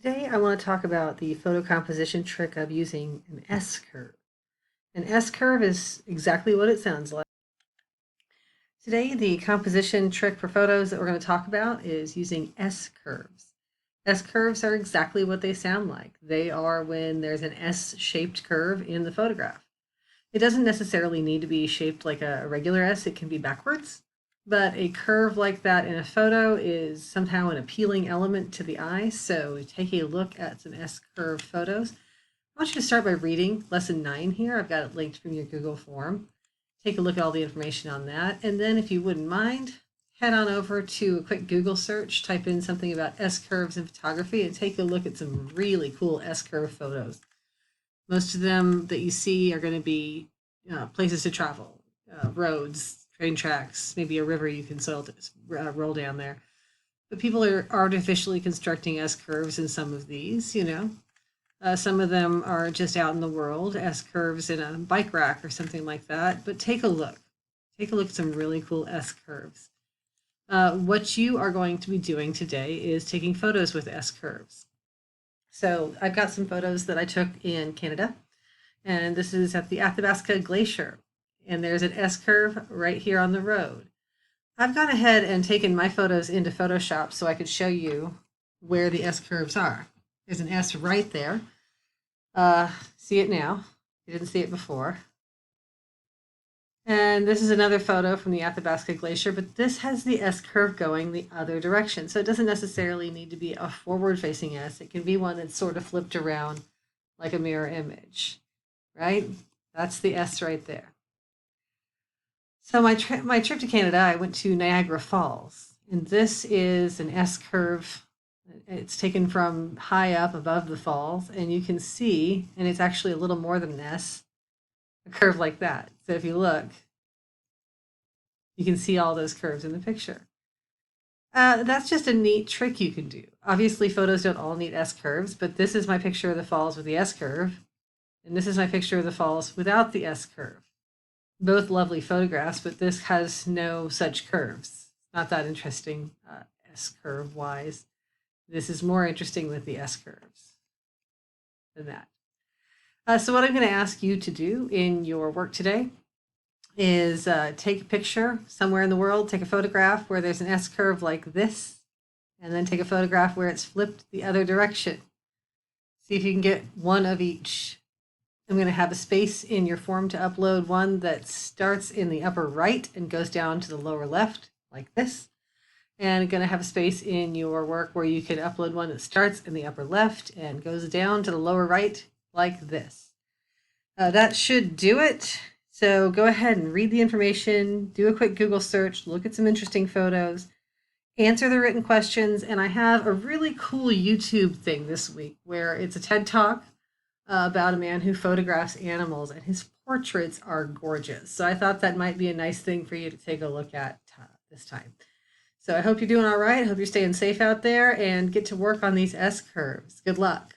Today, I want to talk about the photo composition trick of using an S-curve. An S-curve is exactly what it sounds like. Today, the composition trick for photos that we're going to talk about is using S-curves. S-curves are exactly what they sound like. They are when there's an S-shaped curve in the photograph. It doesn't necessarily need to be shaped like a regular S, it can be backwards. But a curve like that in a photo is somehow an appealing element to the eye. So take a look at some S-curve photos. I want you to start by reading lesson 9 here. I've got it linked from your Google form. Take a look at all the information on that. And then if you wouldn't mind, head on over to a quick Google search, type in something about S-curves in photography, and take a look at some really cool S-curve photos. Most of them that you see are going to be places to travel, roads, train tracks, maybe a river you can roll down there. But people are artificially constructing S-curves in some of these, some of them are just out in the world, S-curves in a bike rack or something like that. But take a look. Take a look at some really cool S-curves. What you are going to be doing today is taking photos with S-curves. So I've got some photos that I took in Canada, and this is at the Athabasca Glacier. And there's an S-curve right here on the road. I've gone ahead and taken my photos into Photoshop so I could show you where the S-curves are. There's an S right there. See it now. You didn't see it before. And this is another photo from the Athabasca Glacier, but this has the S-curve going the other direction. So it doesn't necessarily need to be a forward-facing S. It can be one that's sort of flipped around like a mirror image, right? That's the S right there. So my trip to Canada, I went to Niagara Falls, and this is an S-curve. It's taken from high up above the falls, and you can see, and it's actually a little more than an S, a curve like that. So if you look, you can see all those curves in the picture. That's just a neat trick you can do. Obviously, photos don't all need S-curves, but this is my picture of the falls with the S-curve, and this is my picture of the falls without the S-curve. Both lovely photographs, but this has no such curves. Not that interesting S-curve wise. This is more interesting with the S-curves than that. So what I'm going to ask you to do in your work today is take a picture somewhere in the world, take a photograph where there's an S-curve like this, and then take a photograph where it's flipped the other direction. See if you can get one of each. I'm going to have a space in your form to upload one that starts in the upper right and goes down to the lower left like this. And I'm going to have a space in your work where you can upload one that starts in the upper left and goes down to the lower right like this. That should do it. So go ahead and read the information, do a quick Google search, look at some interesting photos, answer the written questions. And I have a really cool YouTube thing this week where it's a TED Talk about a man who photographs animals, and his portraits are gorgeous. So I thought that might be a nice thing for you to take a look at this time. So I hope you're doing all right. I hope you're staying safe out there and get to work on these S-curves. Good luck.